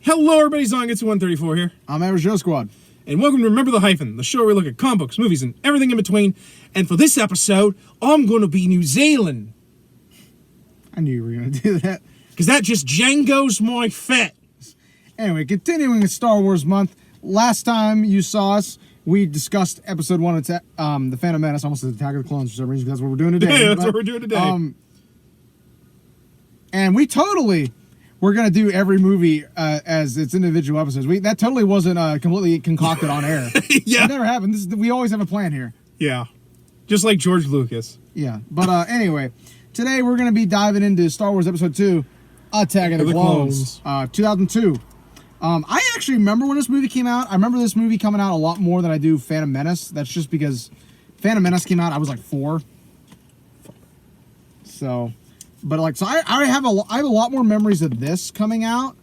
Hello, everybody. Zongets134 here. I'm Average Joe Squad. And welcome to Remember the Hyphen, the show where we look at comic books, movies, and everything in between. And for this episode, I'm going to be New Zealand. I knew you were going to do that. Because that just Django's my fet. Anyway, continuing with Star Wars month. Last time you saw us, we discussed episode 1 of The Phantom Menace. Almost the Attack of the Clones for some reason. That's what we're doing today. Yeah, that's what we're doing today. And we're going to do every movie as its individual episodes. That totally wasn't completely concocted on air. Yeah. It never happened. We always have a plan here. Yeah. Just like George Lucas. Yeah. But anyway, today we're going to be diving into Star Wars Episode 2, Attack of the Clones. 2002. I actually remember when this movie came out. I remember this movie coming out a lot more than I do Phantom Menace. That's just because Phantom Menace came out, I was like 4. So... But I have a lot more memories of this coming out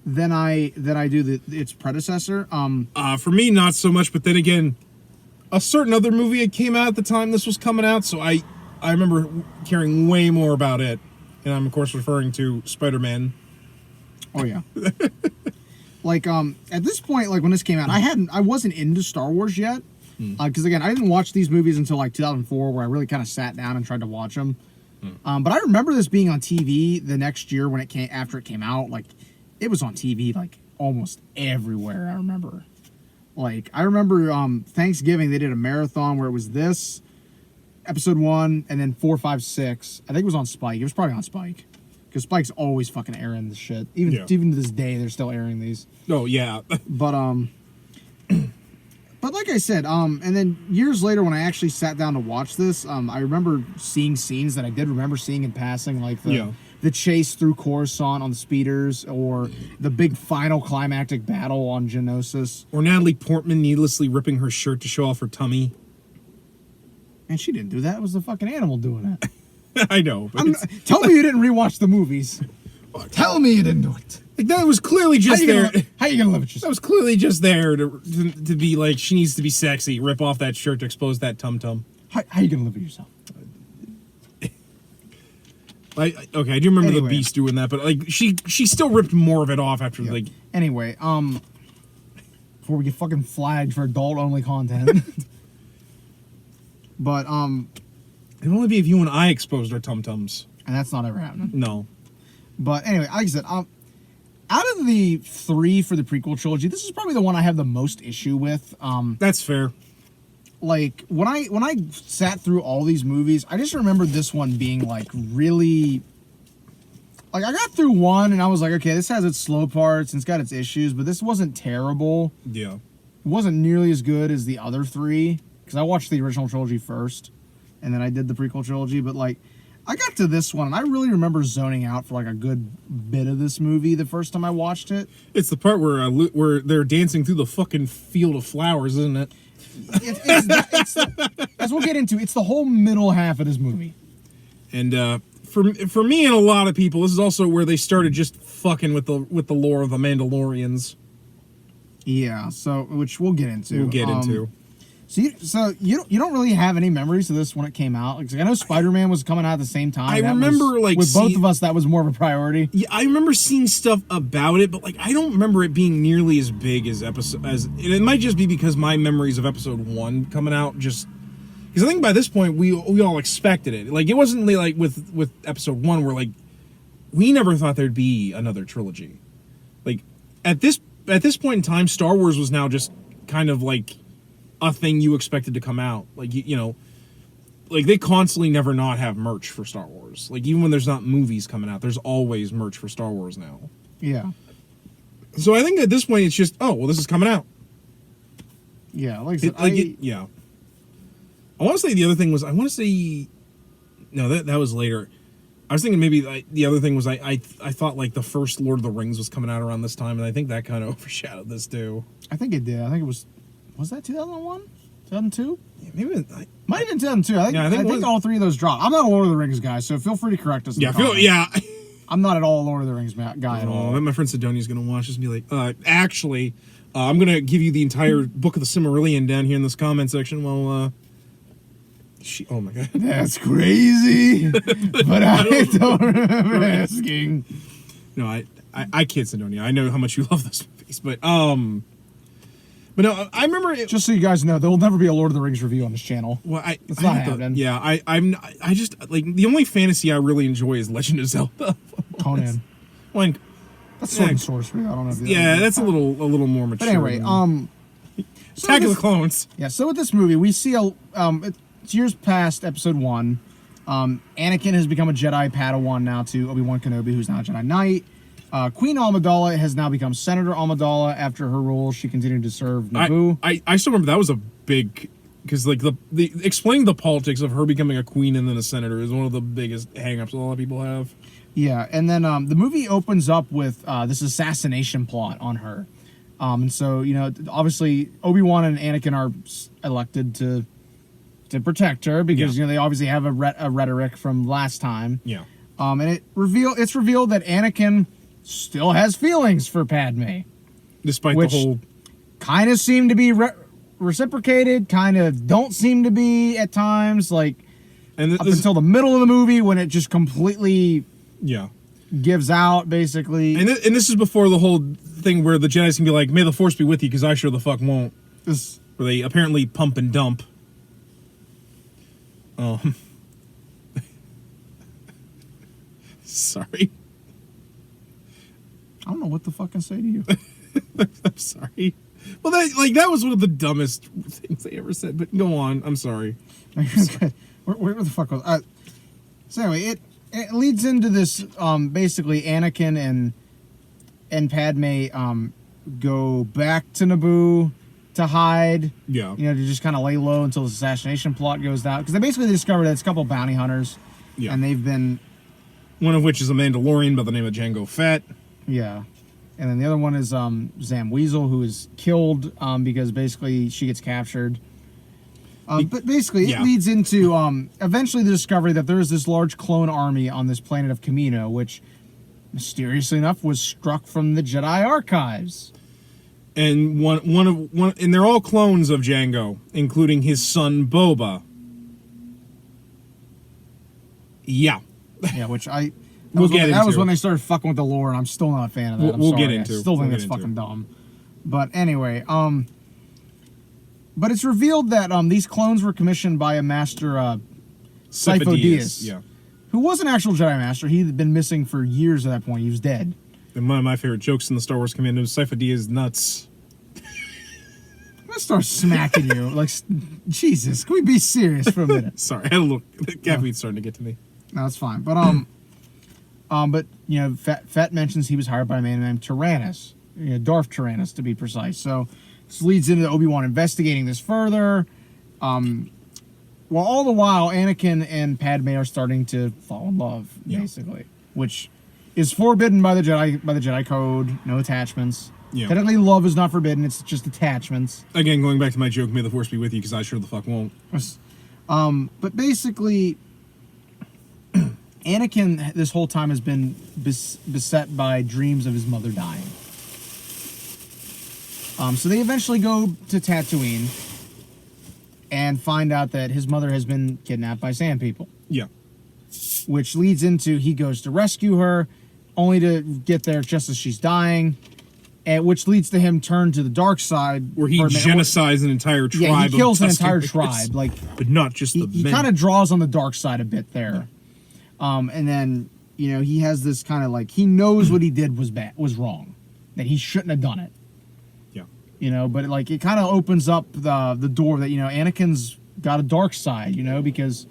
than I do its predecessor. For me, not so much. But then again, a certain other movie that came out at the time this was coming out, so I remember caring way more about it. And I'm of course referring to Spider-Man. Oh yeah. At this point, like when this came out, I wasn't into Star Wars yet. Because again, I didn't watch these movies until like 2004, where I really kind of sat down and tried to watch them. But I remember this being on TV the next year after it came out. Like, it was on TV like almost everywhere. I remember Thanksgiving they did a marathon where it was this episode 1 and then 4, 5, 6. I think it was on Spike. It was probably on Spike because Spike's always fucking airing this shit. Even to this day, they're still airing these. Oh yeah. But like I said, and then years later when I actually sat down to watch this, I remember seeing scenes that I did remember seeing in passing, like the chase through Coruscant on the speeders, or the big final climactic battle on Geonosis. Or Natalie Portman needlessly ripping her shirt to show off her tummy. And she didn't do that. It was the fucking animal doing that. I know. But tell me you didn't rewatch the movies. Tell me you didn't do it. Like, that was clearly just there. How you gonna live with yourself? That was clearly just there to be like, she needs to be sexy. Rip off that shirt to expose that tum-tum. How you gonna live with yourself? I do remember the Beast doing that, but like she still ripped more of it off after like. Anyway, before we get fucking flagged for adult-only content. But it'd only be if you and I exposed our tum-tums. And that's not ever happening. No. But anyway, like I said, out of the 3 for the prequel trilogy, this is probably the one I have the most issue with. That's fair. Like, when I sat through all these movies, I just remember this one being, like, really... Like, I got through 1, and I was like, okay, this has its slow parts, and it's got its issues, but this wasn't terrible. Yeah. It wasn't nearly as good as the other 3, because I watched the original trilogy first, and then I did the prequel trilogy, but, like... I got to this one, and I really remember zoning out for like a good bit of this movie the first time I watched it. It's the part where they're dancing through the fucking field of flowers, isn't it? As we'll get into, it's the whole middle half of this movie. And for me and a lot of people, this is also where they started just fucking with the lore of the Mandalorians. Yeah, so which we'll get into. We'll get into. So you don't really have any memories of this when it came out? Like, I know Spider-Man was coming out at the same time. I remember with both of us, that was more of a priority. Yeah, I remember seeing stuff about it, but like I don't remember it being nearly as big as it might just be because my memories of episode 1 coming out just because I think by this point we all expected it. Like, it wasn't like with episode 1 where like we never thought there'd be another trilogy. Like at this point in time, Star Wars was now just kind of like a thing you expected to come out. Like, you know, like they constantly never not have merch for Star Wars. Like, even when there's not movies coming out, there's always merch for Star Wars now. Yeah. So I think at this point it's just, oh, well, this is coming out. Yeah, like I said, yeah. I want to say the other thing was, no, that was later. I was thinking maybe like, the other thing was I thought like the first Lord of the Rings was coming out around this time, and I think that kind of overshadowed this too. I think it did. I think it was that 2001? 2002? Yeah, maybe might have been 2002. I think all 3 of those dropped. I'm not a Lord of the Rings guy, so feel free to correct us. I'm not at all a Lord of the Rings guy at all. My friend Sidonia's going to watch this and be like, actually, I'm going to give you the entire Book of the Silmarillion down here in this comment section while oh my god. That's crazy. But I don't remember asking. No, I can't Sidonia. I know how much you love those movies, but no, I remember it. Just so you guys know, there will never be a Lord of the Rings review on this channel. Well, It's not happening. Yeah, I just like the only fantasy I really enjoy is Legend of Zelda. Conan. When, That's Sword and Sorcery. I don't know. If that's a little more mature. But anyway, Attack of the Clones. Yeah, so with this movie, we see it's years past episode 1. Anakin has become a Jedi Padawan now to Obi-Wan Kenobi, who's now a Jedi Knight. Queen Amidala has now become Senator Amidala after her rule. She continued to serve Naboo. I still remember that was a big, because like the explaining the politics of her becoming a queen and then a senator is one of the biggest hang-ups a lot of people have. Yeah, and then the movie opens up with this assassination plot on her. And so, obviously Obi-Wan and Anakin are elected to protect her because, they obviously have a rhetoric from last time. Yeah. And it's revealed that Anakin still has feelings for Padme. Despite the whole... kind of seem to be reciprocated, kind of don't seem to be at times, up until the middle of the movie when it just completely... Yeah. Gives out, basically. And this is before the whole thing where the Jedi's can be like, may the Force be with you, because I sure the fuck won't. Where they apparently pump and dump. Sorry. I don't know what the fuck I say to you. I'm sorry. Well, that was one of the dumbest things they ever said, but go on. I'm sorry. Where the fuck was... so anyway, it leads into this, basically, Anakin and Padme go back to Naboo to hide. Yeah. To just kind of lay low until the assassination plot goes down. Because they basically discovered that it's a couple of bounty hunters. Yeah. And they've been... One of which is a Mandalorian by the name of Jango Fett. Yeah. And then the other one is Zam Weasel, who is killed because basically she gets captured. But basically, it leads into eventually the discovery that there is this large clone army on this planet of Kamino, which, mysteriously enough, was struck from the Jedi archives. And and they're all clones of Jango, including his son Boba. Yeah. Yeah, which that was when they started fucking with the lore, and I'm still not a fan of that. We'll get into. I still think that's fucking dumb. But anyway, but it's revealed that these clones were commissioned by a master, Sifo Dyas, who was an actual Jedi Master. He had been missing for years at that point. He was dead. And one of my favorite jokes in the Star Wars Commando is Sifo Dyas nuts. I'm gonna start smacking you. Like, Jesus, can we be serious for a minute? Sorry, I had a little... The caffeine's starting to get to me. No, that's fine. But Fett mentions he was hired by a man named Tyrannus, Darth Tyrannus to be precise. So this leads into Obi-Wan investigating this further. While all the while, Anakin and Padme are starting to fall in love, basically, which is forbidden by the Jedi Code. No attachments. Yeah. Technically, love is not forbidden; it's just attachments. Again, going back to my joke, "May the Force be with you," because I sure the fuck won't. But basically, Anakin this whole time has been beset by dreams of his mother dying. So they eventually go to Tatooine and find out that his mother has been kidnapped by Sand People. Yeah. Which leads into he goes to rescue her, only to get there just as she's dying, and which leads to him turn to the dark side, where he genocides an entire tribe. Yeah, he kills an entire tribe, but not just the men. He kind of draws on the dark side a bit there, and then he has this kind of he knows what he did was wrong, that he shouldn't have done it. But it kind of opens up the door that Anakin's got a dark side, because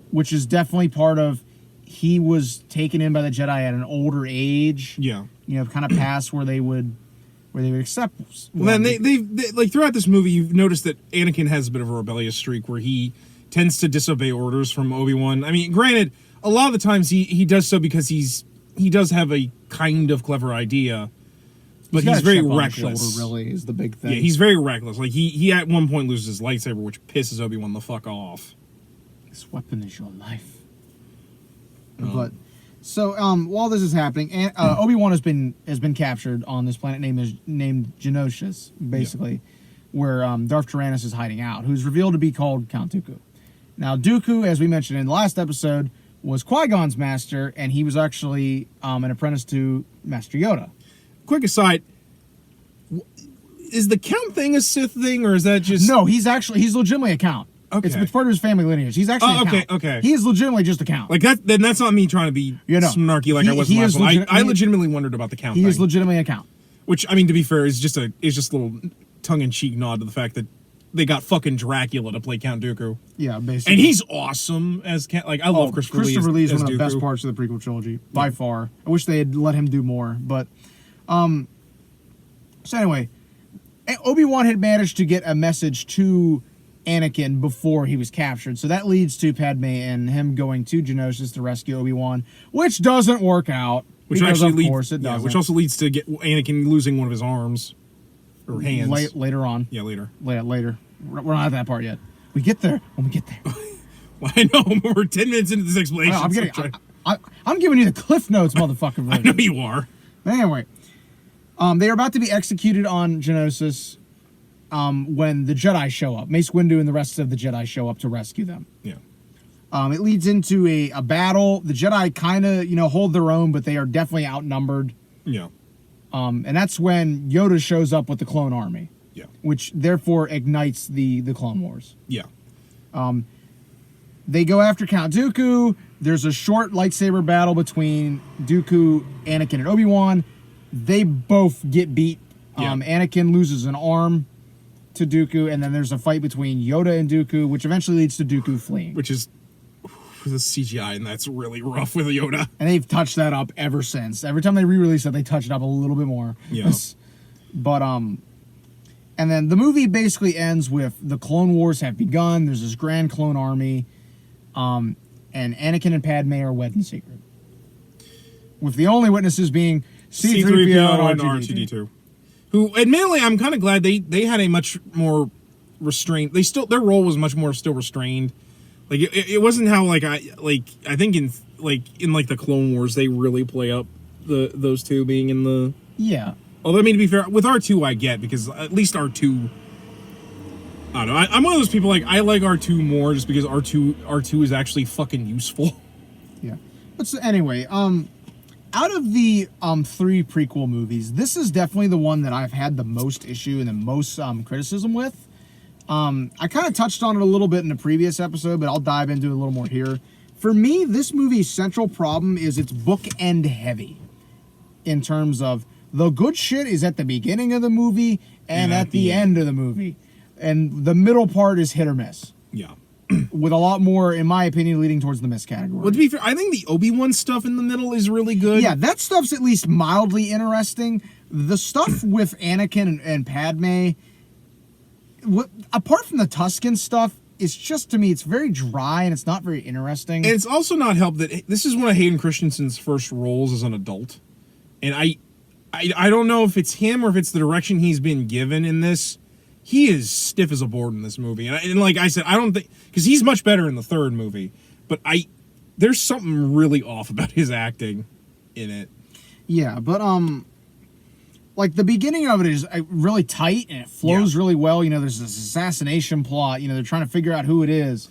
which is definitely part of he was taken in by the Jedi at an older age. Yeah. Kind of past where they would accept. Well, then they throughout this movie, you've noticed that Anakin has a bit of a rebellious streak where he tends to disobey orders from Obi-Wan. I mean, granted, a lot of the times he does so because he does have a kind of clever idea. But he's very reckless. Shoulder, really, is the big thing. Yeah, he's very reckless. He at one point loses his lightsaber, which pisses Obi-Wan the fuck off. This weapon is your life. But so while this is happening, Obi-Wan has been captured on this planet named Geonosis, basically, where Darth Tyrannus is hiding out, who's revealed to be called Count Dooku. Now, Dooku, as we mentioned in the last episode, was Qui-Gon's master, and he was actually an apprentice to Master Yoda. Quick aside, is the Count thing a Sith thing, or is that just... No, he's legitimately a Count. Okay. It's part of his family lineage. He's actually a Count. Okay. He is legitimately just a Count. Like that. Then that's not me trying to be snarky like I was last one. I legitimately wondered about the Count thing. He is legitimately a Count. Which, I mean, to be fair, is just a little tongue-in-cheek nod to the fact that they got fucking Dracula to play Count Dooku. Yeah, basically. And he's awesome as Count. Like, I love Christopher Lee. Christopher Lee is one of Dooku. the best parts of the prequel trilogy, by far. I wish they had let him do more, but... So anyway, Obi-Wan had managed to get a message to Anakin before he was captured. So that leads to Padme and him going to Geonosis to rescue Obi-Wan, which doesn't work out. Which because actually of leads, course it doesn't. which also leads to Anakin losing one of his arms or hands. Later on. Yeah, later. Later. We're not at that part yet. We get there when we get there. Well, I know, we're 10 minutes into this explanation. I'm giving you the Cliff Notes, motherfucker. I know you are. But anyway, they are about to be executed on Geonosis when the Jedi show up. Mace Windu and the rest of the Jedi show up to rescue them. Yeah. It leads into a battle. The Jedi kind of, hold their own, but they are definitely outnumbered. Yeah. And that's when Yoda shows up with the clone army. Yeah. Which therefore ignites the Clone Wars. Yeah. They go after Count Dooku. There's a short lightsaber battle between Dooku, Anakin, and Obi-Wan. They both get beat. Yeah. Anakin loses an arm to Dooku, and then there's a fight between Yoda and Dooku, which eventually leads to Dooku fleeing. Which is the CGI, and that's really rough with Yoda. And they've touched that up ever since. Every time they re-release it, they touch it up a little bit more. Yeah. But and then the movie basically ends with the Clone Wars have begun. There's this grand clone army, and Anakin and Padme are wed in secret, with the only witnesses being C-3PO and R2-D2. Who, admittedly, I'm kind of glad they had a much more restrained. Their role was much more still restrained. Like it wasn't how I think in the Clone Wars they really play up those two being in the Although, I mean, to be fair, with R2 I get, because at least R2, I don't know, I'm one of those people, I like R2 more just because R2 is actually fucking useful. Yeah. But so anyway, out of the 3 prequel movies, this is definitely the one that I've had the most issue and the most criticism with. I kind of touched on it a little bit in the previous episode, but I'll dive into it a little more here. For me, this movie's central problem is it's bookend heavy in terms of the good shit is at the beginning of the movie and at the end of the movie. And the middle part is hit or miss. Yeah. With a lot more, in my opinion, leading towards the miss category. Well, to be fair, I think the Obi-Wan stuff in the middle is really good. Yeah, that stuff's at least mildly interesting. The stuff with Anakin and Padme, apart from the Tusken stuff, it's just, to me, it's very dry and it's not very interesting. And it's also not helped that this is one of Hayden Christensen's first roles as an adult. And I don't know if it's him or if it's the direction he's been given in this. He is stiff as a board in this movie. And like I said, I don't think... Because he's much better in the third movie. But there's something really off about his acting in it. Yeah, but, like, the beginning of it is really tight and it flows really well. There's this assassination plot. They're trying to figure out who it is.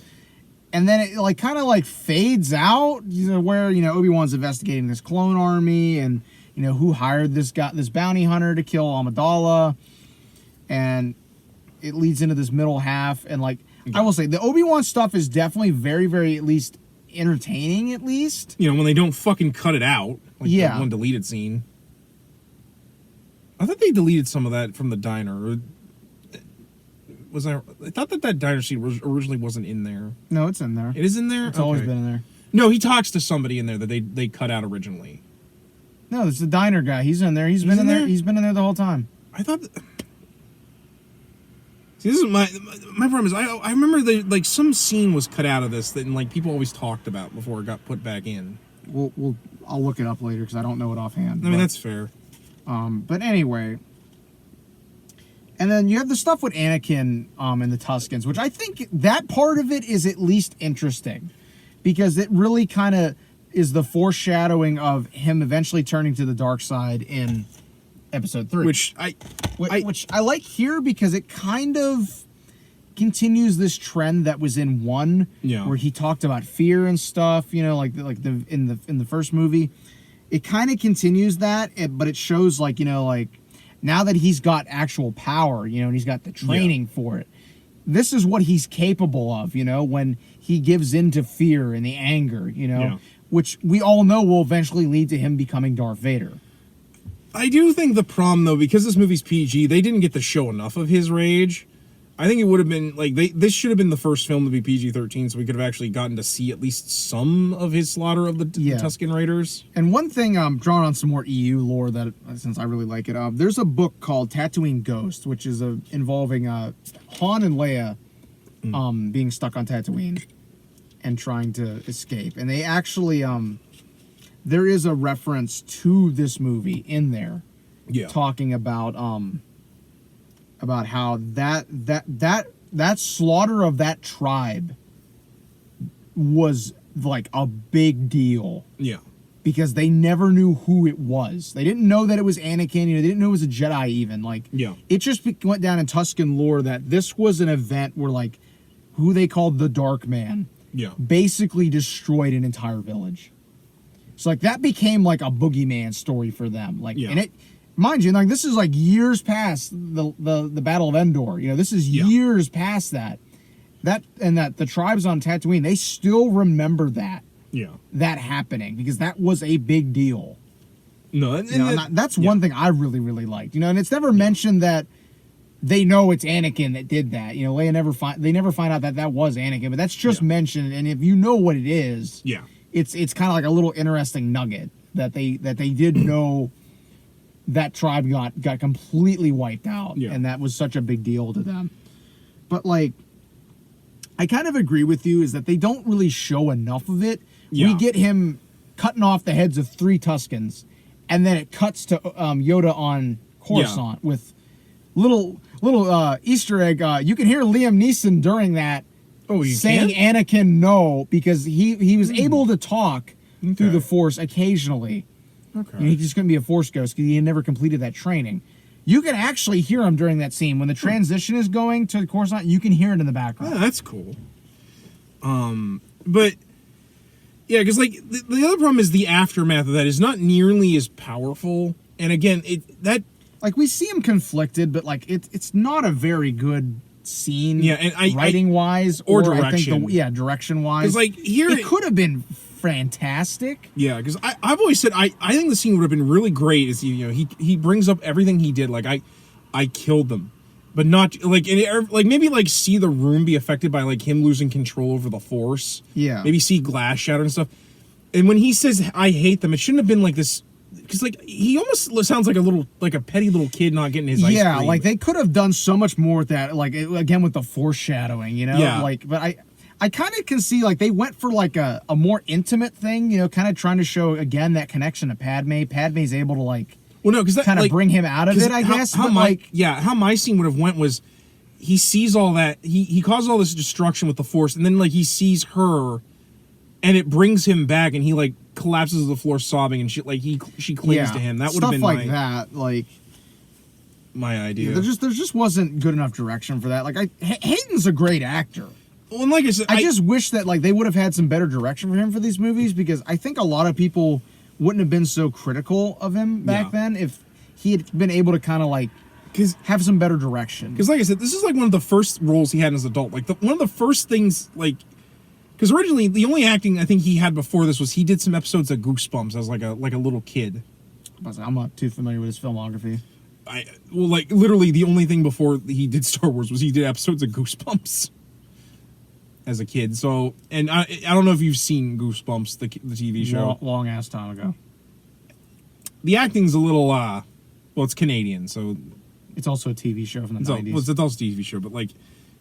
And then it, kind of fades out, where, Obi-Wan's investigating this clone army and... who hired this bounty hunter to kill Amidala, and it leads into this middle half. And I will say, the Obi-Wan stuff is definitely very, very at least entertaining. At least when they don't fucking cut it out, the one deleted scene. I thought they deleted some of that from the diner. I thought that diner scene originally wasn't in there. No, it's in there. It is in there. It's always been in there. No, he talks to somebody in there that they cut out originally. No, it's the diner guy. He's in there. He's been in there. He's been in there the whole time. I thought... See, this is my problem is I remember some scene was cut out of this that people always talked about before it got put back in. I'll look it up later because I don't know it offhand. I mean, that's fair. But anyway... And then you have the stuff with Anakin and the Tuskens, which I think that part of it is at least interesting. Because it really kind of... is the foreshadowing of him eventually turning to the dark side in episode 3. Which I like here because it kind of continues this trend that was in 1, where he talked about fear and stuff, you know, like in the first movie. It kind of continues that, but it shows, like, you know, like, now that he's got actual power, you know, and he's got the training for it, this is what he's capable of, you know, when he gives in to fear and the anger, you know, which we all know will eventually lead to him becoming Darth Vader. I do think the problem, though, because this movie's PG, they didn't get to show enough of his rage. I think it would have been, like, this should have been the first film to be PG-13, so we could have actually gotten to see at least some of his slaughter of the Tusken Raiders. And one thing, drawing on some more EU lore, that since I really like it, there's a book called Tatooine Ghost, which is involving Han and Leia being stuck on Tatooine and trying to escape. And they actually, there is a reference to this movie in there, talking about how that slaughter of that tribe was like a big deal. Yeah. Because they never knew who it was. They didn't know that it was Anakin. You know, they didn't know it was a Jedi even. Like, it just went down in Tusken lore that this was an event where, like, who they called the Dark Man basically destroyed an entire village. So, like, that became like a boogeyman story for them. Like, and it, mind you, like, this is like years past the Battle of Endor. You know, this is years past that. That the tribes on Tatooine, they still remember that. That happening, because that was a big deal. No, that's one thing I really, really liked. You know, and it's never mentioned that they know it's Anakin that did that. You know, Leia never find out that was Anakin, but that's just mentioned. And if you know what it is, it's kind of like a little interesting nugget that they did know that tribe got completely wiped out, and that was such a big deal to them. But, like, I kind of agree with you, is that they don't really show enough of it. We get him cutting off the heads of 3 Tuskens, and then it cuts to Yoda on Coruscant with little Easter egg. You can hear Liam Neeson during that saying Anakin no, because he was able to talk through the Force occasionally. Okay. And he just couldn't be a Force ghost because he had never completed that training. You can actually hear him during that scene. When the transition is going to Coruscant, you can hear it in the background. Yeah, that's cool. But, yeah, because, like, the other problem is the aftermath of that is not nearly as powerful. And, again, like, we see him conflicted, but, like, it's not a very good scene, and writing-wise. Or direction. I think direction-wise. Because, like, here... It could have been fantastic. Yeah, because I've always said I think the scene would have been really great. Is he brings up everything he did, like I killed them, but not like maybe like see the room be affected by like him losing control over the Force. Yeah, maybe see glass shatter and stuff. And when he says I hate them, it shouldn't have been like this, because like he almost sounds like a petty little kid not getting his ice cream. Yeah, like they could have done so much more with that. Like again with the foreshadowing, you know. Yeah. Like, but I kind of can see, like, they went for, like, a more intimate thing, you know, kind of trying to show, again, that connection to Padme. Padme's able to, like, kind of bring him out of it, I guess. How my scene would have went was he sees all that, he causes all this destruction with the Force, and then, like, he sees her, and it brings him back, and he, like, collapses to the floor sobbing, and she clings to him. That would have been stuff like that, like... my idea. Yeah, there just wasn't good enough direction for that. Like, Hayden's a great actor. Well, and like I said, I just wish that like they would have had some better direction for him for these movies, because I think a lot of people wouldn't have been so critical of him back then if he had been able to kind of like have some better direction. Because like I said, this is like one of the first roles he had as an adult. Like one of the first things, like, because originally the only acting I think he had before this was he did some episodes of Goosebumps as like a little kid. I'm not too familiar with his filmography. Like literally the only thing before he did Star Wars was he did episodes of Goosebumps as a kid. So, and I don't know if you've seen Goosebumps, the TV show. Long ass time ago. The acting's a little, well, it's Canadian, so... It's also a TV show from the 90s. It's also a TV show, but, like,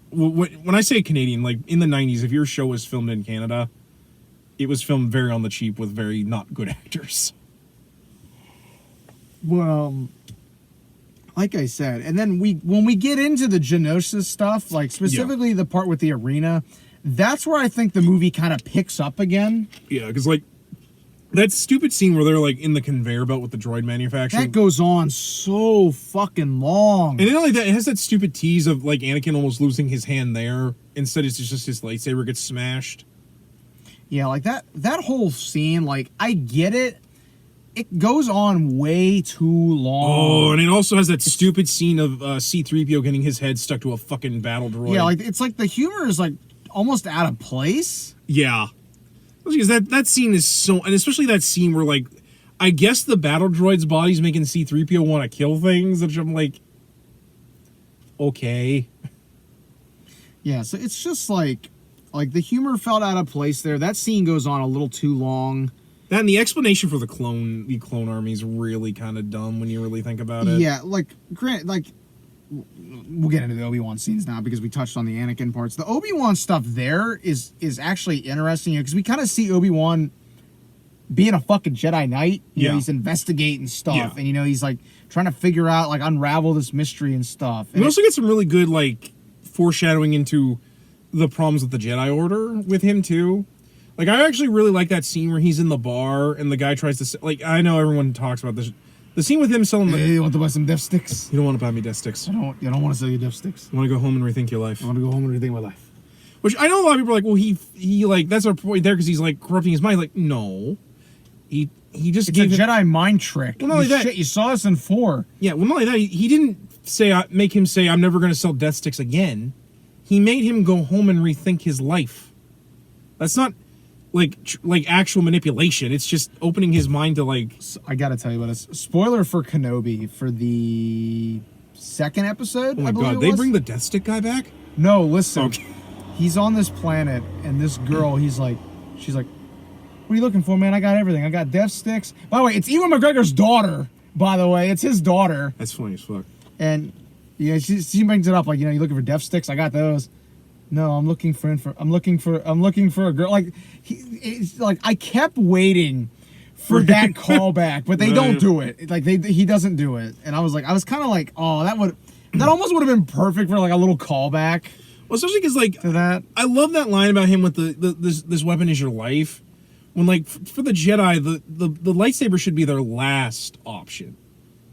when I say Canadian, like, in the 90s, if your show was filmed in Canada, it was filmed very on the cheap with very not good actors. Well, like I said, and then when we get into the Geonosis stuff, like, specifically the part with the arena... That's where I think the movie kind of picks up again. Yeah, because, like, That stupid scene where they're like in the conveyor belt with the droid manufacturing. That goes on so fucking long. And not only that, it has that stupid tease of like Anakin almost losing his hand there. Instead, it's just his lightsaber gets smashed. Yeah, like that whole scene, like, I get it. It goes on way too long. Oh, and it also has that stupid scene of C-3PO getting his head stuck to a fucking battle droid. Yeah, like, it's like the humor is like almost out of place. Yeah. Because that scene is so, and especially that scene where, like, I guess the battle droid's body's making C-3PO want to kill things, which I'm like, okay. Yeah, so it's just like the humor felt out of place there. That scene goes on a little too long. That and the explanation for the clone army is really kind of dumb when you really think about it. Yeah, like, granted, like, we'll get into the Obi-Wan scenes now because we touched on the Anakin parts. The Obi-Wan stuff there is actually interesting because we kind of see Obi-Wan being a fucking Jedi Knight. You know, he's investigating stuff, and he's like trying to figure out, like, unravel this mystery and stuff. And we also get some really good like foreshadowing into the problems with the Jedi Order with him too. Like, I actually really like that scene where he's in the bar and the guy tries to, like, I know everyone talks about this. The scene with him selling the... Hey, you want to buy some death sticks? You don't want to buy me death sticks. You don't want to sell you death sticks. You want to go home and rethink your life. I want to go home and rethink my life. Which I know a lot of people are like, well, he like, that's our point there because he's, like, corrupting his mind. Like, no. He just It's gave a Jedi mind trick. Well, not only that... Shit, you saw this in 4. Yeah, well, not only that, he didn't make him say, I'm never going to sell death sticks again. He made him go home and rethink his life. That's not... like actual manipulation. It's just opening his mind to like. I gotta tell you about this. Spoiler for Kenobi for the 2nd episode. Oh my god! They bring the Death Stick guy back? No, listen. Okay. He's on this planet, and this girl. She's like, "What are you looking for, man? I got everything. I got Death Sticks." By the way, it's Ewan McGregor's daughter. By the way, it's his daughter. That's funny as fuck. And she brings it up like, you looking for Death Sticks? I got those. No, I'm looking for a girl. Like, it's like I kept waiting for that callback, but they don't do it. Like he doesn't do it, and I was kind of like, oh, that almost would have been perfect for like a little callback. Well, especially because like to that, I love that line about him with this weapon is your life. When like for the Jedi, the lightsaber should be their last option.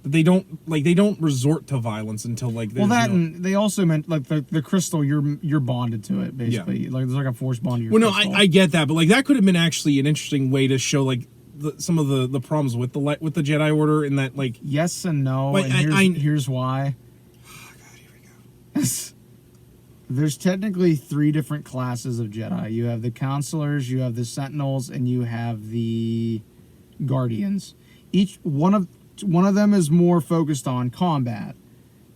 They don't resort to violence until like and they also meant like the crystal you're bonded to it basically. Like there's like a force bond to your crystal. I get that, but like that could have been actually an interesting way to show like some of the problems with the Jedi Order in that like yes and no. Like, and here's why. Oh god, here we go. There's technically 3 different classes of Jedi. You have the Counselors, you have the Sentinels, and you have the Guardians. Each one of them is more focused on combat.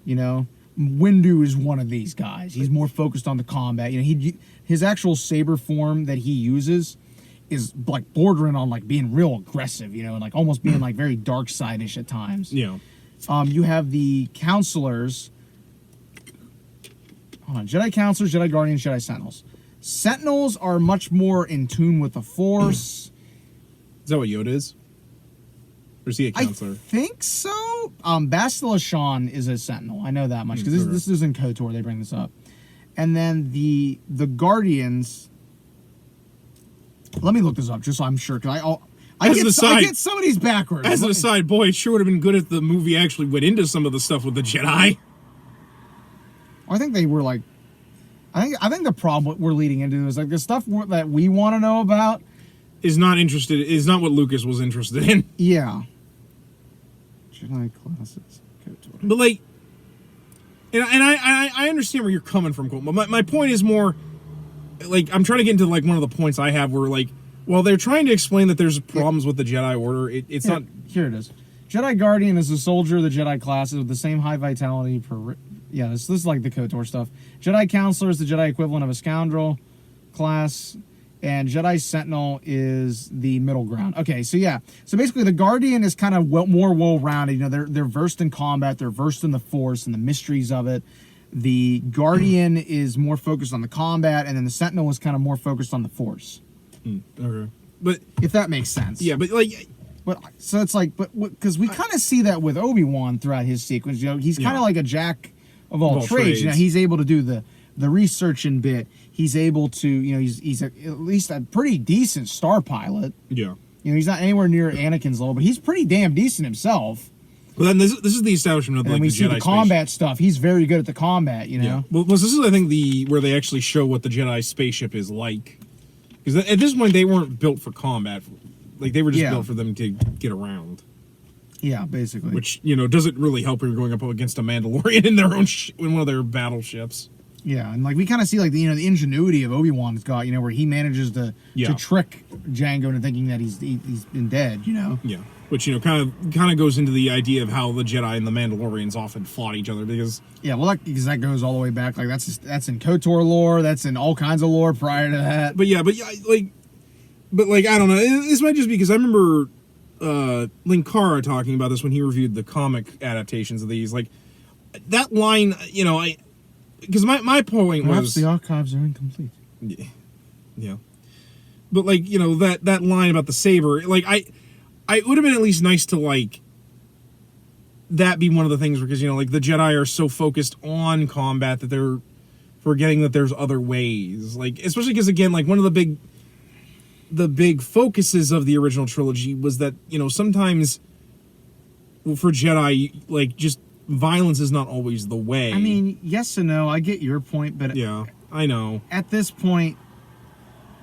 Windu is one of these guys. He's more focused on the combat. His actual saber form that he uses is like bordering on like being real aggressive, and like almost being like very dark side-ish at times. Yeah. You have the Counselors. Hold on. Jedi Counselors, Jedi Guardians, Jedi Sentinels. Sentinels are much more in tune with the Force. Is that what Yoda is? Or is he a counselor? I think so. Bastila Shan is a Sentinel. I know that much because this is in KOTOR. They bring this up, and then the Guardians. Let me look this up just so I'm sure because I get some of these backwards. As an aside, boy, it sure would have been good if the movie actually went into some of the stuff with the Jedi. I think they were like, I think the problem we're leading into is like the stuff that we want to know about is not what Lucas was interested in. Yeah. Jedi classes. But like, and I understand where you're coming from, Cole. But my point is more, like, I'm trying to get into like one of the points I have where like, while they're trying to explain that there's problems with the Jedi Order, it's not. Here it is. Jedi Guardian is a soldier of the Jedi classes with the same high vitality per. Yeah, this is like the KOTOR stuff. Jedi Counselor is the Jedi equivalent of a scoundrel class, and Jedi Sentinel is the middle ground. Okay, so yeah. So basically the Guardian is kind of more well-rounded. They're versed in combat, they're versed in the Force and the mysteries of it. The Guardian is more focused on the combat, and then the Sentinel is kind of more focused on the Force. Okay. But if that makes sense. Yeah, but like... But so it's like, because we kind of see that with Obi-Wan throughout his sequence. He's kind of like a jack of all trades. He's able to do the researching bit. He's able to, he's at least a pretty decent star pilot. Yeah. You know, he's not anywhere near Anakin's level, but he's pretty damn decent himself. Well, then this is the establishment of And like we the see Jedi the combat stuff. He's very good at the combat, you know? Yeah. Well, this is, I think, where they actually show what the Jedi spaceship is like. Because at this point, they weren't built for combat. Like, they were just built for them to get around. Yeah, basically. Which, you know, doesn't really help when you're going up against a Mandalorian in their own in one of their battleships. Yeah, and like we kind of see like the the ingenuity of Obi-Wan's got, you know, where he manages to trick Jango into thinking that he's been dead, you know. Yeah, which, you know, kind of goes into the idea of how the Jedi and the Mandalorians often fought each other because because that goes all the way back. Like that's in KOTOR lore, that's in all kinds of lore prior to that. But I don't know. This might just be because I remember Linkara talking about this when he reviewed the comic adaptations of these. Like that line, you know, because my point Perhaps was the archives are incomplete. Yeah. But like, you know, that line about the saber, like I would have been at least nice to like that be one of the things because, you know, like the Jedi are so focused on combat that they're forgetting that there's other ways. Like, especially because again, like one of the big focuses of the original trilogy was that, you know, sometimes for Jedi, like just violence is not always the way. I mean, yes and no. I get your point, but yeah, I know. At this point,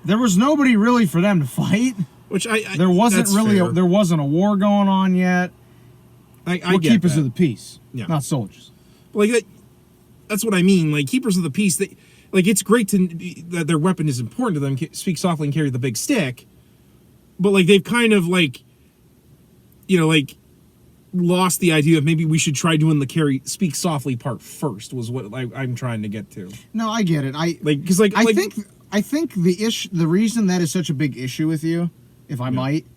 there was nobody really for them to fight. Which there wasn't really there wasn't a war going on yet. We're keepers of the peace, not soldiers. Like that's what I mean. Like keepers of the peace. Like it's great that their weapon is important to them. Speak softly and carry the big stick. But like they've kind of like, you know, like lost the idea of maybe we should try doing the speak softly part first. Was what I'm trying to get to. No, I get it. I think the reason that is such a big issue with you, if I might,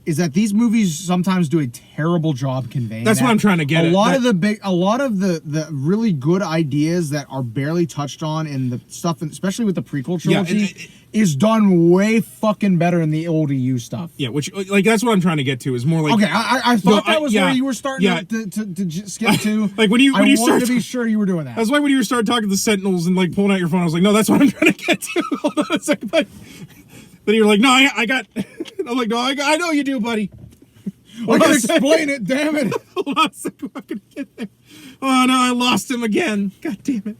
is that these movies sometimes do a terrible job conveying. That's what I'm trying to get at. A lot of the really good ideas that are barely touched on in the stuff, especially with the prequel trilogy, is done way fucking better in the old EU stuff. Yeah, which like that's what I'm trying to get to is more like okay. I thought that was where you were starting to skip to. Like when you started to be sure you were doing that. That's why when you started talking to the Sentinels and like pulling out your phone, I was like, no, that's what I'm trying to get to. Hold on a second. Then you're like, no, I got. I'm like, no, I know you do, buddy. I can explain it, damn it. Hold on a second, I'm gonna get there. Oh no, I lost him again. God damn it.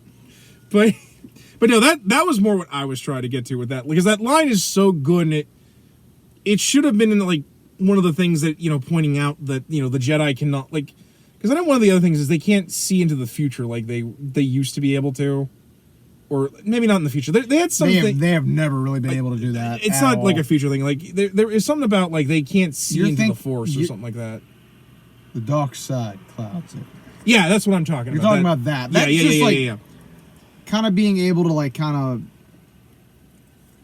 But no, that was more what I was trying to get to with that, because that line is so good, and it should have been in like one of the things that, you know, pointing out that, you know, the Jedi cannot, like, because I know one of the other things is they can't see into the future like they used to be able to. Or maybe not in the future. They had something. They have never really been able to do that. It's not like a future thing. Like there is something about like they can't see into the Force or something like that. The dark side clouds it. Yeah, that's what I'm talking about. You're talking about that. That's just kind of being able to like kind of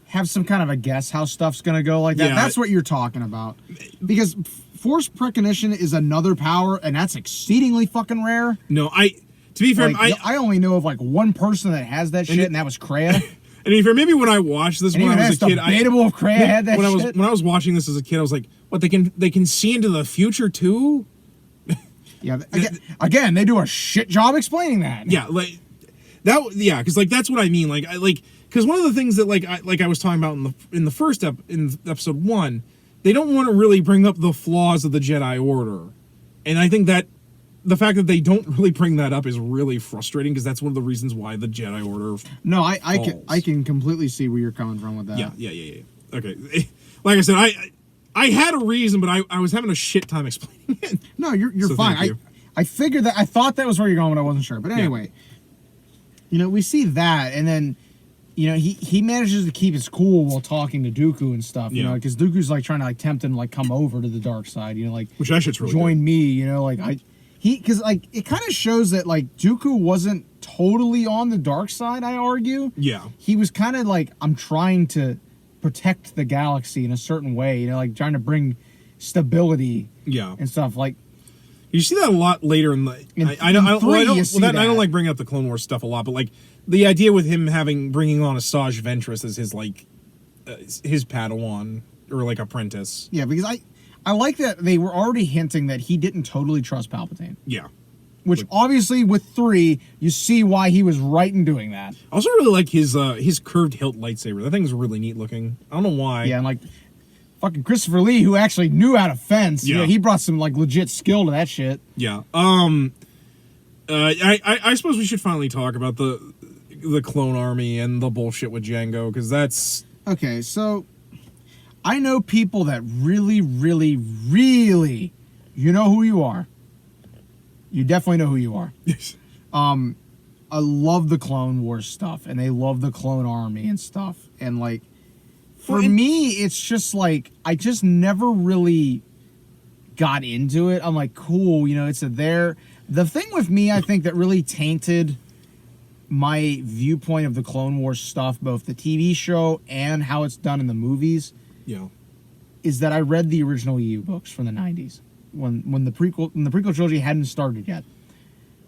have some kind of a guess how stuff's gonna go like that. Yeah, that's what you're talking about. Because Force precognition is another power, and that's exceedingly fucking rare. No, to be fair, like, I only know of like one person that has that shit, and that was Kreia. And to be fair, maybe when I watched this when I was a kid, debatable if Kreia had that shit. When I was watching this as a kid, I was like, "What? They can see into the future too?" Yeah. Again, they do a shit job explaining that. Yeah, like that. Yeah, because like that's what I mean. Like because one of the things that I was talking about in the first in episode 1, they don't want to really bring up the flaws of the Jedi Order, and I think that. The fact that they don't really bring that up is really frustrating, because that's one of the reasons why the Jedi Order. No, I can completely see where you're coming from with that. Yeah. Okay, like I said, I had a reason, but I was having a shit time explaining it. No, you're so fine. I figured that. I thought that was where you're going, but I wasn't sure. But anyway, you know, we see that, and then, you know, he manages to keep his cool while talking to Dooku and stuff. You know, because Dooku's like trying to like tempt him to like come over to the dark side. You know, like which I should really join me. You know, like because like it kind of shows that like Dooku wasn't totally on the dark side. I argue. Yeah. He was kind of like, I'm trying to protect the galaxy in a certain way. You know, like trying to bring stability. Yeah. And stuff like. You see that a lot later in the. I don't like bringing up the Clone Wars stuff a lot, but like the idea with him bringing on Asajj Ventress as his like his Padawan or like apprentice. Yeah, because I like that they were already hinting that he didn't totally trust Palpatine. Yeah. Which obviously with 3, you see why he was right in doing that. I also really like his curved hilt lightsaber. That thing's really neat looking. I don't know why. Yeah, and like fucking Christopher Lee, who actually knew how to fence. Yeah. He brought some like legit skill to that shit. Yeah. I suppose we should finally talk about the clone army and the bullshit with Django, because that's... Okay, so I know people that really, really, really, you know who you are. You definitely know who you are. I love the Clone Wars stuff, and they love the Clone Army and stuff. And like, for me, it's just like, I just never really got into it. I'm like, cool, you know, it's there. The thing with me, I think, that really tainted my viewpoint of the Clone Wars stuff, both the TV show and how it's done in the movies, is that I read the original EU books from the 90s when the prequel trilogy hadn't started yet.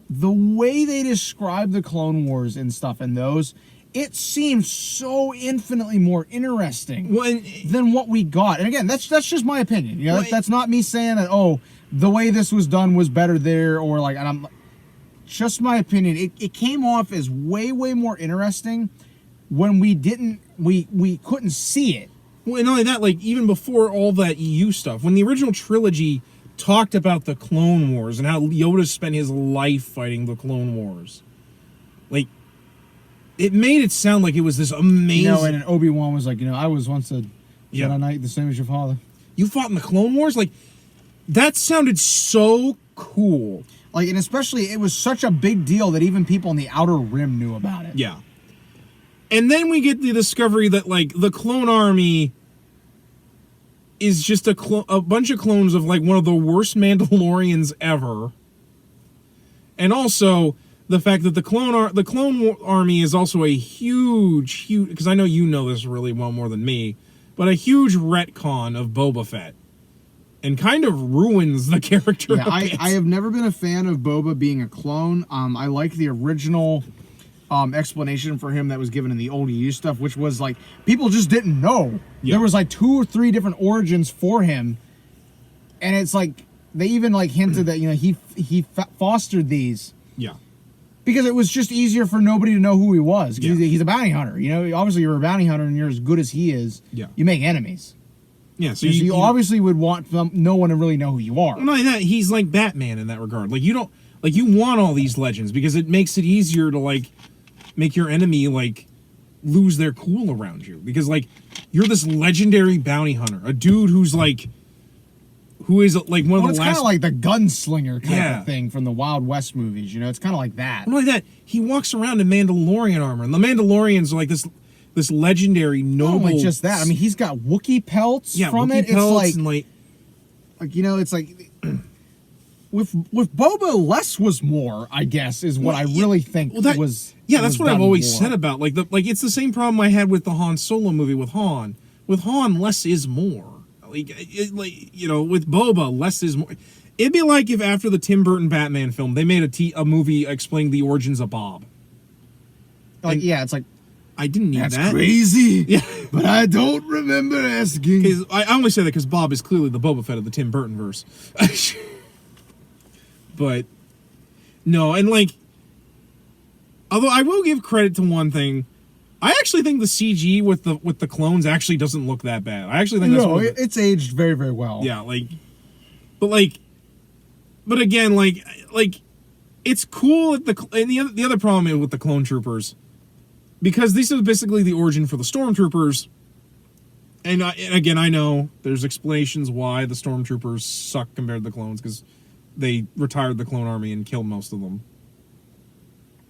The way they describe the Clone Wars and stuff in those, it seems so infinitely more interesting than what we got. And again, that's just my opinion. You know, that's not me saying that, oh, the way this was done was better there, or like, and I'm just my opinion. It came off as way more interesting when we couldn't see it. Well, and not only that, like, even before all that EU stuff, when the original trilogy talked about the Clone Wars and how Yoda spent his life fighting the Clone Wars, like, it made it sound like it was this amazing... You know, and Obi-Wan was like, you know, I was once a Jedi Knight the same as your father. You fought in the Clone Wars? Like, that sounded so cool. Like, and especially, it was such a big deal that even people in the Outer Rim knew about it. Yeah. And then we get the discovery that, like, the Clone Army is just a bunch of clones of, like, one of the worst Mandalorians ever. And also, the fact that the Clone Army is also a huge, because I know you know this really well more than me, but a huge retcon of Boba Fett. And kind of ruins the character. Yeah, I have never been a fan of Boba being a clone. I like the original explanation for him that was given in the old EU stuff, which was like, people just didn't know. Yeah. There was like 2 or 3 different origins for him. And it's like, they even like hinted that, you know, he fostered these. Yeah. Because it was just easier for nobody to know who he was. Yeah. He's a bounty hunter. You know, obviously you're a bounty hunter and you're as good as he is. Yeah. You make enemies. Yeah, so you obviously would want no one to really know who you are. Well, not only that, he's like Batman in that regard. Like, you don't, like, you want all these legends because it makes it easier to, like, make your enemy, like, lose their cool around you. Because, like, you're this legendary bounty hunter, a dude who's, like, who is, like, one of the last... It's kind of like the gunslinger kind of thing from the Wild West movies, you know? It's kind of like that. Not like that, he walks around in Mandalorian armor, and the Mandalorians are, like, this legendary noble... Not only just that, I mean, he's got Wookiee pelts from Wookiee it. Pelts it's and, like, you know, it's like... With Boba, less was more, I guess, is what I really think was... Yeah, that's what I've always said about, like, it's the same problem I had with the Han Solo movie with Han. With Han, less is more. Like, you know, with Boba, less is more. It'd be like if after the Tim Burton Batman film, they made a movie explaining the origins of Bob. Like, yeah, it's like... I didn't need that. That's crazy. Yeah. But I don't remember asking. I only say that because Bob is clearly the Boba Fett of the Tim Burton verse. But no, and like, although I will give credit to one thing, I actually think the CG with the clones actually doesn't look that bad. I actually think it's aged very, very well. Yeah, like, but again, like it's cool at and the other problem with the clone troopers, because this is basically the origin for the stormtroopers. And again, I know there's explanations why the stormtroopers suck compared to the clones, because they retired the clone army and killed most of them.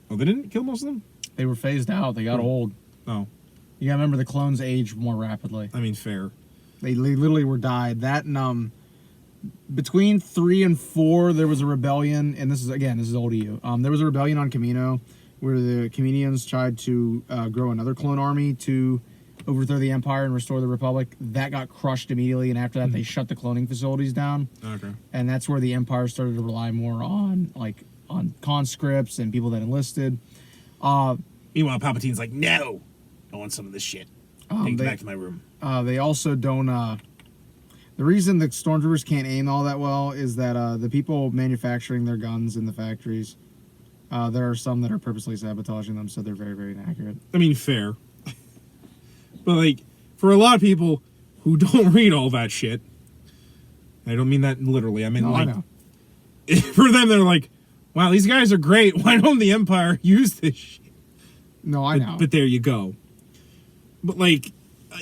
Oh, they didn't kill most of them? They were phased out. They got old. Oh. You gotta remember the clones age more rapidly. I mean, fair. They literally were died. That and between 3 and 4, there was a rebellion, and this is old EU. There was a rebellion on Camino where the Kaminoans tried to grow another clone army to overthrow the Empire and restore the Republic. That got crushed immediately, and after that, they shut the cloning facilities down. Okay. And that's where the Empire started to rely more on conscripts and people that enlisted. Meanwhile, Palpatine's like, no, I want some of this shit. Take it back to my room. They also don't... the reason the stormtroopers can't aim all that well is that the people manufacturing their guns in the factories, there are some that are purposely sabotaging them, so they're very, very inaccurate. I mean, fair. But, like, for a lot of people who don't read all that shit. I don't mean that literally. I mean, No, I know. for them, they're like, wow, these guys are great. Why don't the Empire use this shit? No, I know. But there you go. But, like,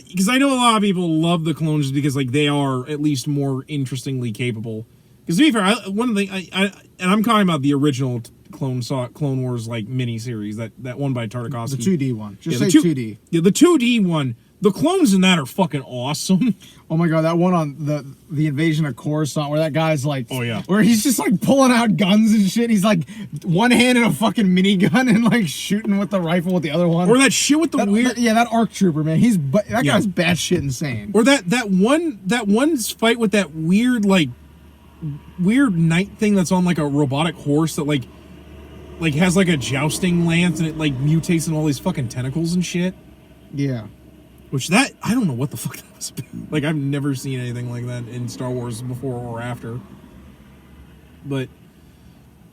because I know a lot of people love the clones because, like, they are at least more interestingly capable. Because to be fair, one of the and I'm talking about the original Clone Wars, like, miniseries, that one by Tartakovsky. The 2D one. Just Yeah, say 2D. Yeah, the 2D one. The clones in that are fucking awesome. Oh my god, that one on the invasion of Coruscant where that guy's like, Oh, yeah. where he's just like pulling out guns and shit. He's like one hand in a fucking minigun and like shooting with the rifle with the other one. Or that shit with the weird. that ARC trooper, man. That guy's batshit insane. Or that one fight with that weird knight thing that's on like a robotic horse that like has like a jousting lance and it like mutates in all these fucking tentacles and shit. Yeah. Which I don't know what the fuck that was about. Like, I've never seen anything like that in Star Wars before or after. But,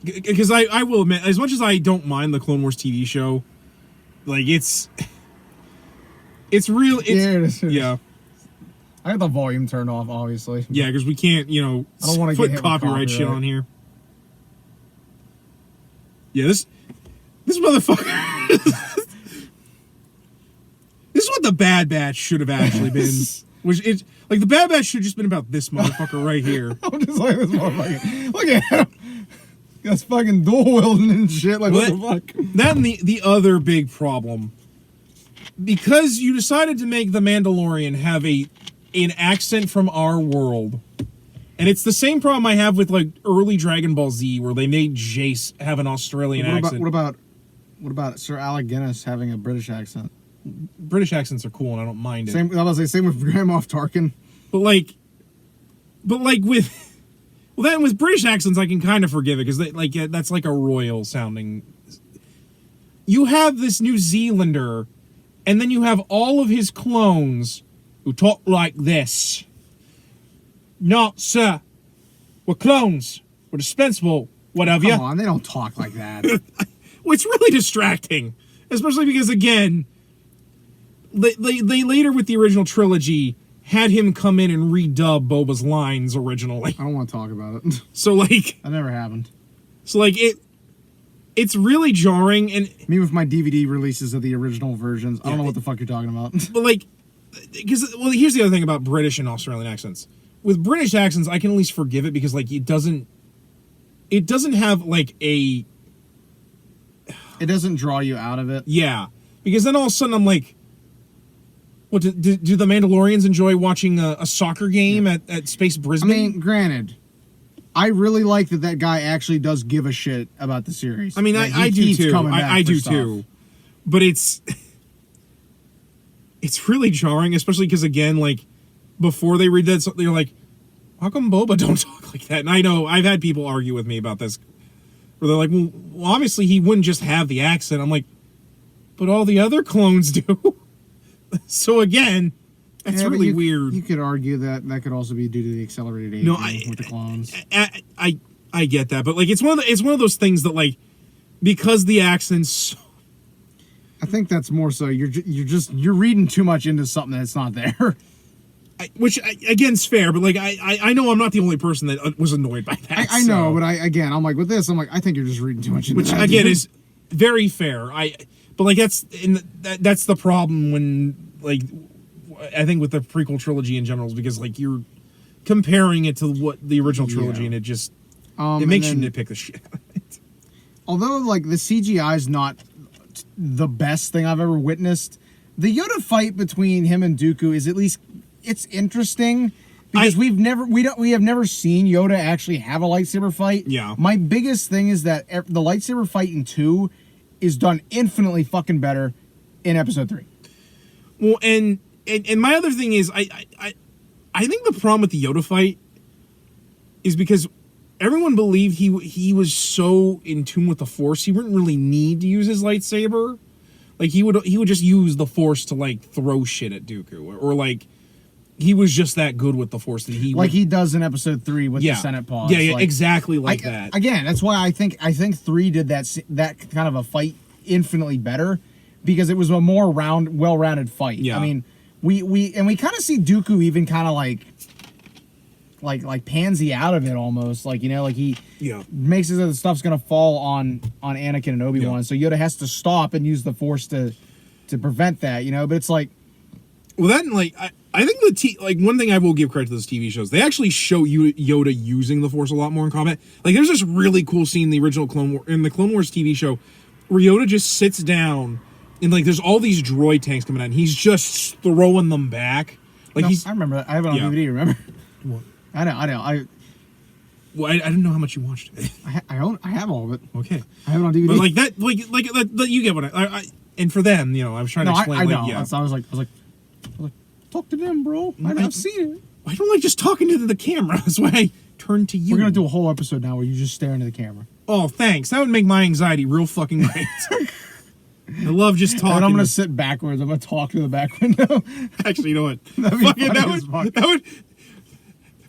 because I will admit, as much as I don't mind the Clone Wars TV show, like, it's real. Yeah. I got the volume turned off, obviously. Yeah, because we can't, I don't want to put get hit with copyright shit on here. Yeah, this motherfucker. This is what the Bad Batch should have actually been. Which it's like the Bad Batch should have just been about this motherfucker right here. I'm just like this motherfucker. Look at him. That's fucking dual wielding and shit. Like, what the fuck? That and the other big problem. Because you decided to make the Mandalorian have an accent from our world. And it's the same problem I have with like early Dragon Ball Z where they made Jace have an Australian accent. What about Sir Alec Guinness having a British accent? British accents are cool and I don't mind it. Same with Grand Moff Tarkin. But with British accents I can kind of forgive it because that's like a royal sounding. You have this New Zealander, and then you have all of his clones who talk like this. No, sir, we're clones. We're dispensable. Whatever. Come on, they don't talk like that. Well, it's really distracting, especially because again. They later with the original trilogy had him come in and redub Boba's lines originally. I don't want to talk about it. So like That never happened. So like it's really jarring and me with my DVD releases of the original versions. I don't know what the fuck you're talking about. But like because here's the other thing about British and Australian accents. With British accents I can at least forgive it because like it doesn't have like a it doesn't draw you out of it. Yeah. Because then all of a sudden I'm like what, do the Mandalorians enjoy watching a soccer game at Space Brisbane? I mean, granted, I really like that guy actually does give a shit about the series. I mean, I do too. I do too. But it's really jarring, especially because, again, like, before they read that, they're like, how come Boba don't talk like that? And I know, I've had people argue with me about this. Where they're like, well, obviously he wouldn't just have the accent. I'm like, but all the other clones do. So again, that's really weird. You could argue that could also be due to the accelerated aging with the clones. I get that, but like it's one of those things that like because the accents. I think that's more so you're reading too much into something that's not there. Which again is fair, but like I know I'm not the only person that was annoyed by that. I know, but I'm like with this, I'm like I think you're just reading too much into which that. Again is very fair. But like that's the problem when like I think with the prequel trilogy in general is because like you're comparing it to what the original trilogy and it just it makes you nitpick the shit out of it. Although like the CGI is not the best thing I've ever witnessed, the Yoda fight between him and Dooku is at least it's interesting because we have never seen Yoda actually have a lightsaber fight. Yeah. My biggest thing is that the lightsaber fight in 2 is done infinitely fucking better in episode 3. Well, and my other thing is I think the problem with the Yoda fight is because everyone believed he was so in tune with the Force he wouldn't really need to use his lightsaber. Like he would just use the Force to like throw shit at Dooku or like he was just that good with the Force that he does in episode 3 with the Senate pause. Yeah, like, exactly like that. Again, that's why I think 3 did that kind of a fight infinitely better because it was a more well-rounded fight. Yeah. I mean, we kind of see Dooku even kind of like pansy out of it almost, like, you know, like he makes it so the stuff's gonna fall on Anakin and Obi-Wan, so Yoda has to stop and use the Force to prevent that, you know. But it's like, well, that, like, I think one thing I will give credit to those TV shows, they actually show Yoda using the Force a lot more in combat. Like, there's this really cool scene in the original Clone Wars TV show where Yoda just sits down and, like, there's all these droid tanks coming out and he's just throwing them back. Like, I remember that. I have it on DVD. Remember? What? I know. Well, I didn't know how much you watched it. I have all of it. Okay. I have it on DVD. But like that, like you get what I and for them, you know, I was trying to explain. I know. Like, yeah. I was like, talk to them, bro. I've seen it. I don't like just talking to the camera. That's why I turned to you. We're gonna do a whole episode now where you just stare into the camera. Oh, thanks. That would make my anxiety real fucking great. I love just talking. And I'm gonna sit backwards. I'm gonna talk to the back window. Actually, you know what? That would.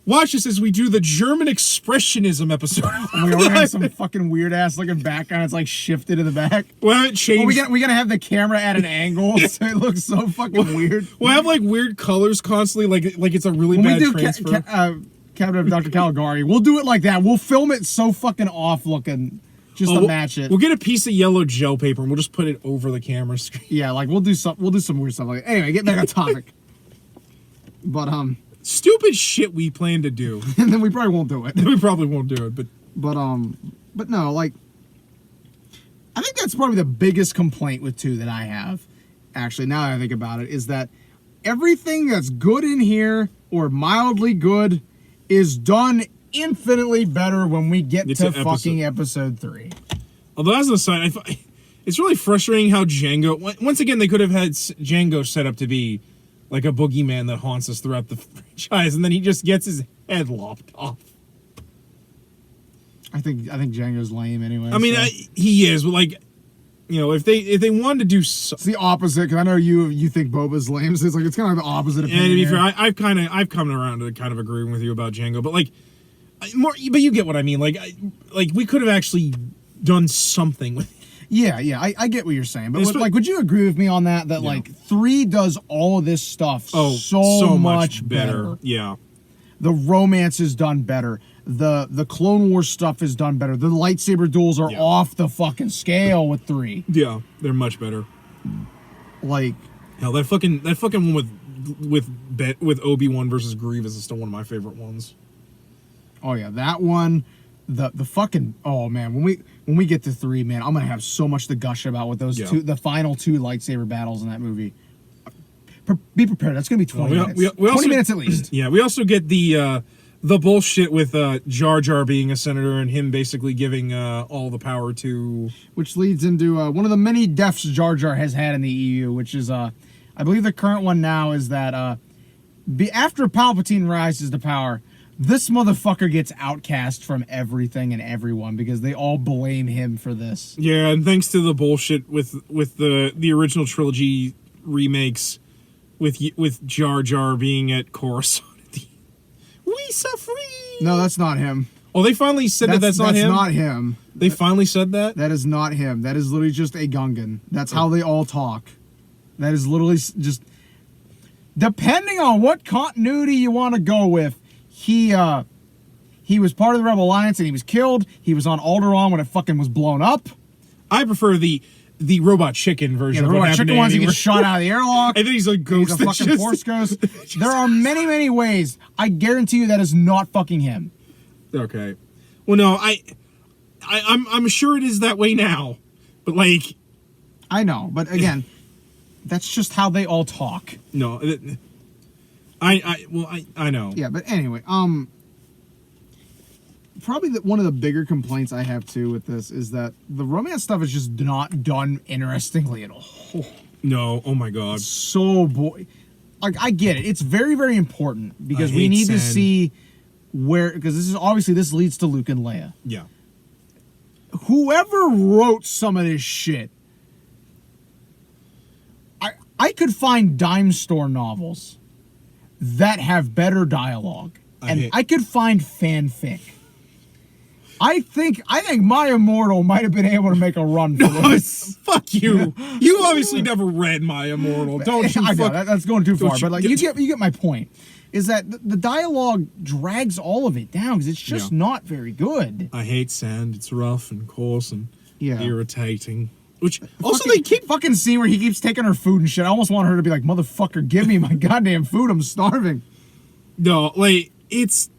Watch this as we do the German expressionism episode. Oh my God, we're gonna have some fucking weird ass looking background. It's like shifted to the back. Well, it changed. We gotta have the camera at an angle so it looks so fucking weird. We'll have like weird colors constantly, like it's a really bad transfer. Cabinet of Dr. Caligari, we'll do it like that. We'll film it so fucking off looking just to match it. We'll get a piece of yellow gel paper and we'll just put it over the camera screen. Yeah, like we'll do some weird stuff like that. Anyway, get back on topic. But stupid shit we plan to do. And then we probably won't do it. We probably won't do it, but no, like, I think that's probably the biggest complaint with 2 that I have, actually, now that I think about it, is that everything that's good in here, or mildly good, is done infinitely better when we get to fucking episode 3. Although, as an aside, it's really frustrating how Jango, once again, they could have had Jango set up to be like a boogeyman that haunts us throughout the franchise, and then he just gets his head lopped off. I think Django's lame anyway. I mean, he is, but like, you know, if they wanted to do it's the opposite, because I know you think Boba's lame, so it's like it's kind of the opposite opinion. And to be fair, I've come around to kind of agreeing with you about Django, but like but you get what I mean. Like we could have actually done something with. Yeah, I get what you're saying, but like, would you agree with me on that? That like 3 does all of this stuff so much better. Yeah, the romance is done better. The Clone Wars stuff is done better. The lightsaber duels are off the fucking scale with 3. Yeah, they're much better. Like, hell, that fucking one with Obi-Wan versus Grievous is still one of my favorite ones. Oh yeah, that one. The fucking, oh man, when we get to 3, man, I'm gonna have so much to gush about with those the final 2 lightsaber battles in that movie. Be prepared. That's gonna be 20 minutes. 20 minutes at least. Yeah, we also get the bullshit with Jar Jar being a senator and him basically giving all the power to, which leads into one of the many deaths Jar Jar has had in the EU, which is I believe the current one now is that after Palpatine rises to power, this motherfucker gets outcast from everything and everyone because they all blame him for this. Yeah, and thanks to the bullshit with the original trilogy remakes, with Jar Jar being at Coruscant. We suffer. No, that's not him. Oh, they finally said that's not him? That's not him. They finally said that? That is not him. That is literally just a Gungan. That's how they all talk. That is literally just... Depending on what continuity you want to go with, he was part of the Rebel Alliance and he was killed. He was on Alderaan when it fucking was blown up. I prefer the robot chicken version. Yeah, the robot chicken ones, he gets shot out of the airlock. I think he's a ghost. He's a fucking Force ghost. There are many, many ways. I guarantee you that is not fucking him. Okay. Well, no, I'm sure it is that way now. But like, I know, but again, that's just how they all talk. No, I know. Yeah, but anyway, probably one of the bigger complaints I have too with this is that the romance stuff is just not done interestingly at all. No, oh my god. So like, I get it. It's very, very important because we need to see because this leads to Luke and Leia. Yeah. Whoever wrote some of this shit, I could find dime store novels that have better dialogue. I could find fanfic I think My Immortal might have been able to make a run for this. Fuck you. You obviously never read My Immortal. Don't you? I know, that's going too far, you- but like you get my point. Is that the dialogue drags all of it down because it's just not very good. I hate sand. It's rough and coarse and irritating. Which also They keep fucking scene where he keeps taking her food and shit. I almost want her to be like, "Motherfucker, give me my goddamn food. I'm starving." No, like it's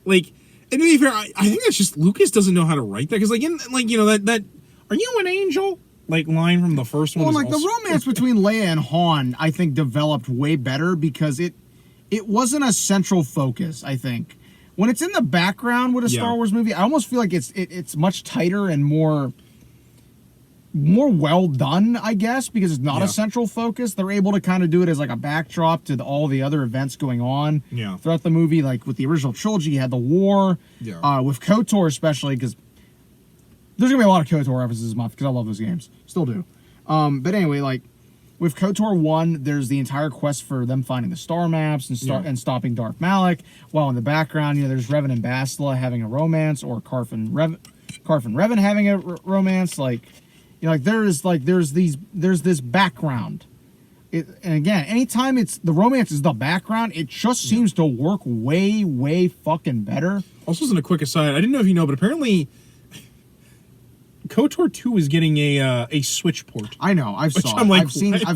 like. And to be fair, I think that's just Lucas doesn't know how to write that because like that "Are you an angel?" like line from the first one. Well, like the romance between Leia and Han, I think developed way better because it wasn't a central focus. I think when it's in the background with a Star Wars movie, I almost feel like it's much tighter and more well done, I guess, because it's not a central focus. They're able to kind of do it as like a backdrop to all the other events going on throughout the movie. Like with the original trilogy, you had the war. With KOTOR especially, because there's gonna be a lot of KOTOR references this month because I love those games, still do. But anyway, like with KOTOR 1, there's the entire quest for them finding the star maps and stopping Darth Malak. While in the background, there's Revan and Bastila having a romance, or Karf and Revan having a romance. Like, there's this background. And again, anytime the romance is the background, it just seems to work way fucking better. Also, as a quick aside, I didn't know if you know, but apparently KOTOR 2 is getting a Switch port. I know, I've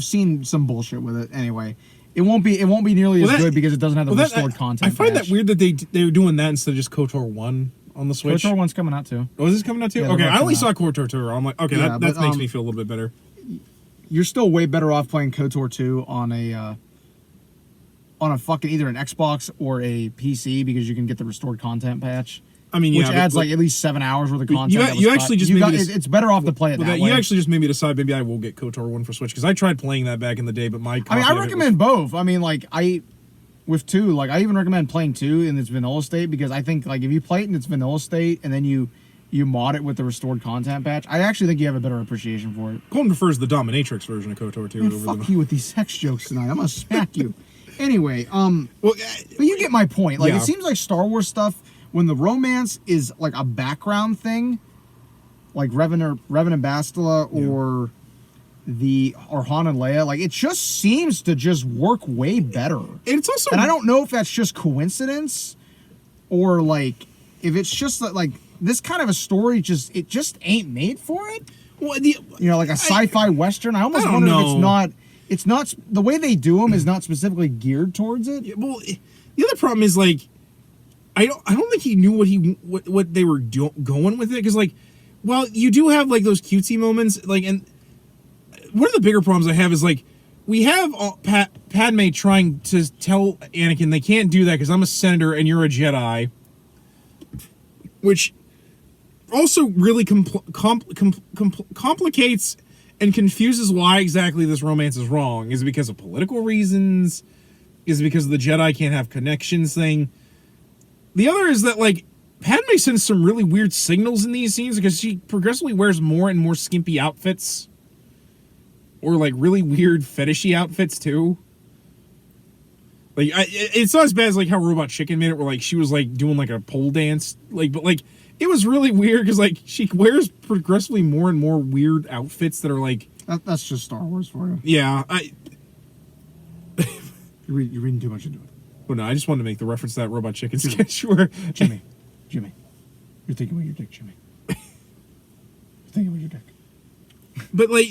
seen some bullshit with it. Anyway, it won't be nearly as good because it doesn't have the restored content. I find that weird that they're doing that instead of just KOTOR 1 on the Switch. KOTOR 1's coming out too. Oh, is this coming out too? Yeah, okay, I only saw KOTOR 2. I'm like, okay, that makes me feel a little bit better. You're still way better off playing KOTOR 2 on a fucking either an Xbox or a PC because you can get the restored content patch. I mean, which adds like at least 7 hours worth of content. You actually just made me it's better off to play it that way. You actually just made me decide maybe I will get KOTOR 1 for Switch because I tried playing that back in the day, but I recommend both. I mean, like with 2, like I even recommend playing 2 in its vanilla state because I think like if you play it in its vanilla state and then you mod it with the restored content patch, I actually think you have a better appreciation for it. Colton prefers the Dominatrix version of KOTOR 2. Man, fuck you with these sex jokes tonight. I'm gonna smack you. Anyway, but you get my point. Like it seems like Star Wars stuff, when the romance is like a background thing, like Revan and Bastila or Han and Leia, like it just seems to just work way better. It's also, and I don't know if that's just coincidence or like if it's just that like this kind of a story just ain't made for it. Well, like a sci-fi western. I almost wonder if it's not the way they do them is not specifically geared towards it. Yeah, well, the other problem is like I don't think he knew what they were going with it because like, well, you do have like those cutesy moments like, and one of the bigger problems I have is like we have Padme trying to tell Anakin they can't do that because I'm a senator and you're a Jedi, which also really complicates and confuses why exactly this romance is wrong. Is it because of political reasons? Is it because of the Jedi can't have connections thing? The other is that, like, Padme sends some really weird signals in these scenes because she progressively wears more and more skimpy outfits. Or, like, really weird fetishy outfits, too. Like, it's not as bad as, like, how Robot Chicken made it, where, like, she was, like, doing, like, a pole dance. Like, but, like, it was really weird because, like, she wears progressively more and more weird outfits that are, like... That's just Star Wars for you. Yeah, You're reading too much into it. Oh, no, I just wanted to make the reference to that Robot Chicken sketch where... Jimmy. You're thinking with your dick, Jimmy. You're thinking with your dick. But, like,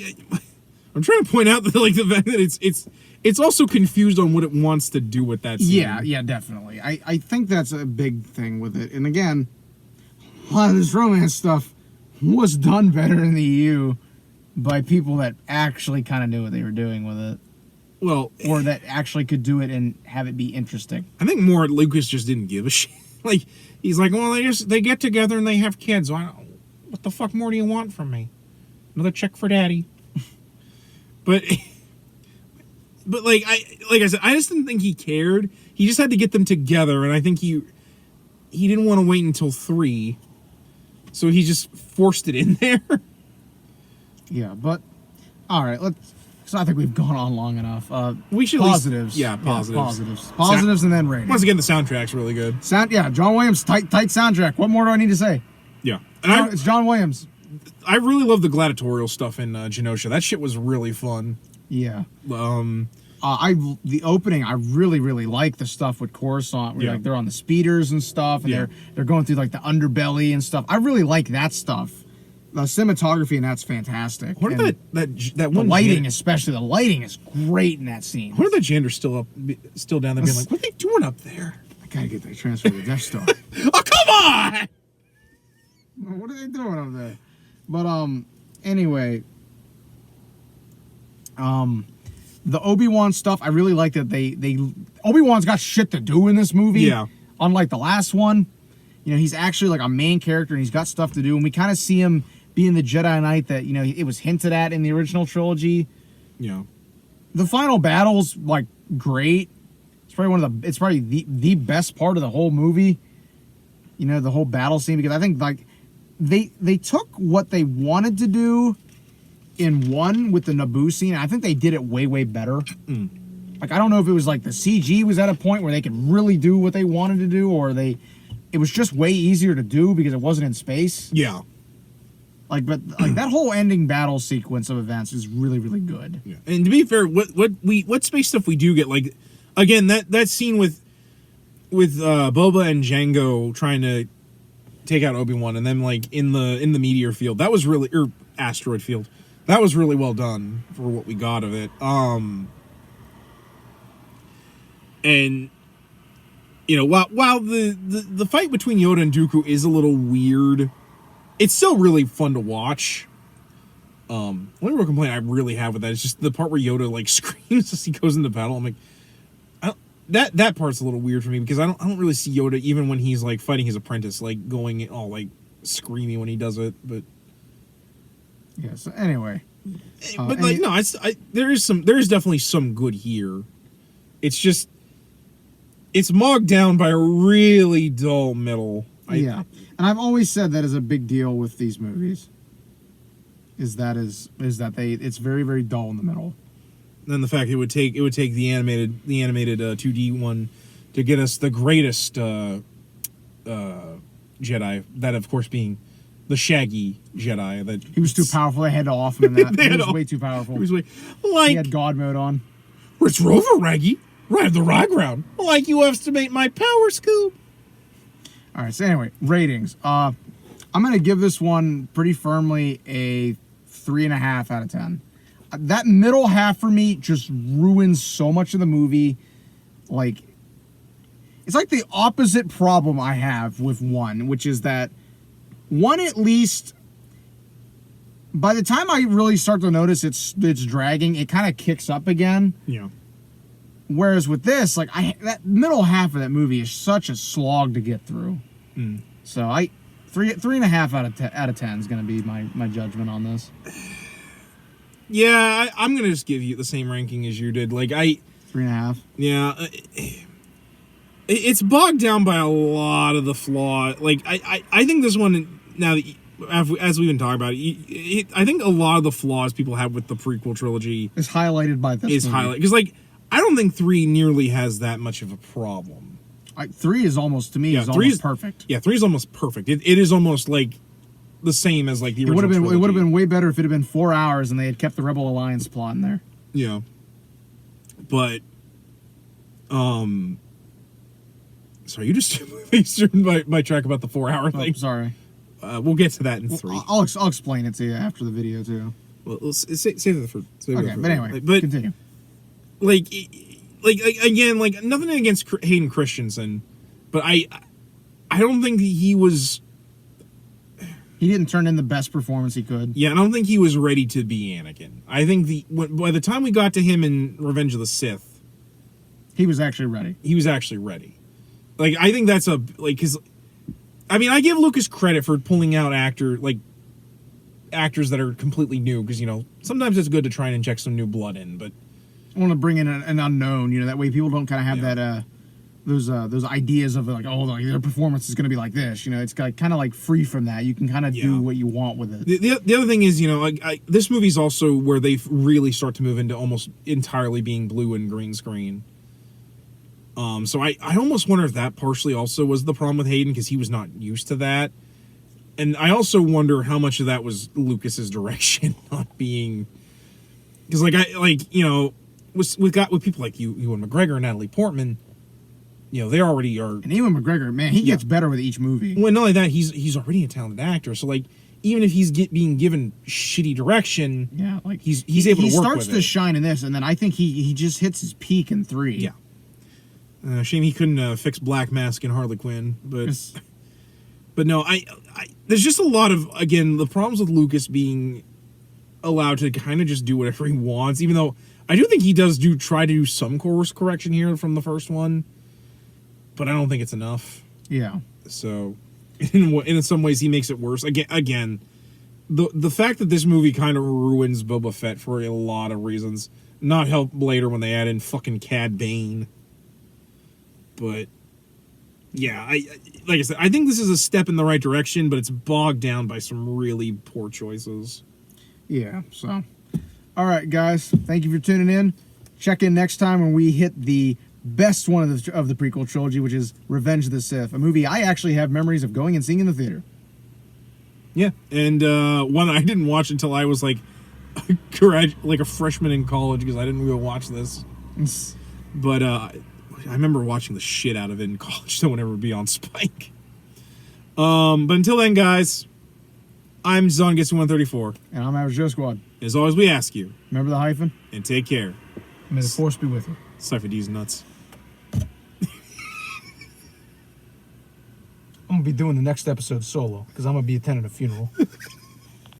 I'm trying to point out that, like, the fact that it's also confused on what it wants to do with that scene. Yeah, definitely. I think that's a big thing with it. And again, a lot of this romance stuff was done better in the EU by people that actually kind of knew what they were doing with it. Well, or that actually could do it and have it be interesting. I think more Lucas just didn't give a shit. Like, he's like, well, they get together and they have kids. What the fuck more do you want from me? Another check for daddy. But like I said, I just didn't think he cared. He just had to get them together, and I think he didn't want to wait until 3, so he just forced it in there. Yeah, but all right, So I think we've gone on long enough. We should positives. Positives, and then ratings. Once again, the soundtrack's really good. John Williams, tight soundtrack. What more do I need to say? Yeah. And It's John Williams. I really love the gladiatorial stuff in Genosha. That shit was really fun. Yeah. The opening, I really like the stuff with Coruscant. Where like they're on the speeders and stuff, and they're going through like the underbelly and stuff. I really like that stuff. The cinematography and that's fantastic. What and that one lighting, especially the lighting, is great in that scene. What are the Jander's still down there being like, what are they doing up there? I gotta get that transfer to Death Star. Oh, come on! What are they doing up there? But anyway, the Obi-Wan stuff, I really like that they Obi-Wan's got shit to do in this movie. Yeah. Unlike the last one, you know, he's actually like a main character and he's got stuff to do, and we kind of see him being the Jedi Knight that, you know, it was hinted at in the original trilogy. Yeah. The final battle's like great. It's probably the best part of the whole movie. You know, the whole battle scene, because I think like they took what they wanted to do in one with the Naboo scene. I think they did it way better. Like, I don't know if it was like the CG was at a point where they could really do what they wanted to do, or it was just way easier to do because it wasn't in space. Yeah. Like, but like that whole ending battle sequence of events is really good. Yeah. And to be fair, what space stuff we do get, like, again, that scene with Boba and Jango trying to take out Obi-Wan, and then like in the meteor field, that was really, or asteroid field, that was really well done for what we got of it. And you know, while the fight between Yoda and Dooku is a little weird, it's still really fun to watch. Only real complaint I really have with that is just the part where Yoda like screams as he goes into battle. I'm like, that part's a little weird for me, because I don't really see Yoda, even when he's like fighting his apprentice, like going all like screaming when he does it. But yeah. So anyway, but like no, there is definitely some good here. It's just it's mogged down by a really dull middle. And I've always said that is a big deal with these movies. Is that it's very dull in the middle. And the fact it would take the animated 2D one to get us the greatest Jedi, that of course being the Shaggy Jedi. That he was too powerful. They had to off him in that. He was way too powerful. He was way, like, he had God mode on. It's Rover Raggy. Ride the rye ground. Like you estimate my power scoop. All right. So anyway, ratings. I'm gonna give this one pretty firmly a 3.5 out of 10. That middle half for me just ruins so much of the movie. Like, it's like the opposite problem I have with one, which is that one, at least, by the time I really start to notice it's dragging, it kind of kicks up again. Yeah. Whereas with this, like, that middle half of that movie is such a slog to get through. So 3.5 out of 10 is going to be my judgment on this. Yeah, I'm gonna just give you the same ranking as you did. Like 3.5. Yeah, it's bogged down by a lot of the flaw. Like I think this one, now that as we've been talking about it, I think a lot of the flaws people have with the prequel trilogy is highlighted by this. Is highlighted because, like, I don't think 3 nearly has that much of a problem. 3 is almost, to me, is almost perfect. Yeah, 3 is almost perfect. It is almost like the same as like the original trilogy. It would have been way better if it had been 4 hours and they had kept the Rebel Alliance plot in there. Yeah. But sorry, you just turned my track about the 4-hour thing. Sorry. We'll get to that in 3. I'll explain it to you after the video too. Well, save it for. Okay, but anyway, continue. Like again, like, nothing against Hayden Christensen, but I don't think he was. He didn't turn in the best performance he could. Yeah, I don't think he was ready to be Anakin. I think by the time we got to him in Revenge of the Sith, he was actually ready. Like, I think that's because, I mean, I give Lucas credit for pulling out actors that are completely new, because, you know, sometimes it's good to try and inject some new blood in, but I want to bring in an unknown, you know, that way people don't kind of have that those ideas of like, oh, like, their performance is going to be like this, you know. It's kind of like free from that. You can kind of do what you want with it. The other thing is, you know, like, this movie's also where they really start to move into almost entirely being blue and green screen. So I almost wonder if that partially also was the problem with Hayden, because he was not used to that. And I also wonder how much of that was Lucas's direction, not being, because with people like Ewan McGregor and Natalie Portman, they already are. And Ewan McGregor, man, he gets better with each movie. Well, not only that, he's already a talented actor. So like, even if he's being given shitty direction, he's able to work with it. He starts to shine in this, and then I think he just hits his peak in 3. Yeah. Shame he couldn't fix Black Mask and Harley Quinn, but no, I there's just a lot of, again, the problems with Lucas being allowed to kind of just do whatever he wants, even though I do think he does try to do some course correction here from the first one, but I don't think it's enough. Yeah. So, in some ways, he makes it worse. Again, the fact that this movie kind of ruins Boba Fett for a lot of reasons, not helped later when they add in fucking Cad Bane. But yeah, like I said, I think this is a step in the right direction, but it's bogged down by some really poor choices. Yeah, so. All right, guys. Thank you for tuning in. Check in next time when we hit the best one of the prequel trilogy, which is Revenge of the Sith, a movie I actually have memories of going and seeing in the theater. Yeah, and one I didn't watch until I was like a freshman in college, because I didn't really watch this. But I remember watching the shit out of it in college, so whenever it would be on Spike. But until then, guys, I'm ZonGets134. And I'm Average Joe Squad. As always, we ask you, remember the hyphen? And take care. May the Force be with you. Cypher D's nuts. I'm going to be doing the next episode solo, because I'm going to be attending a funeral.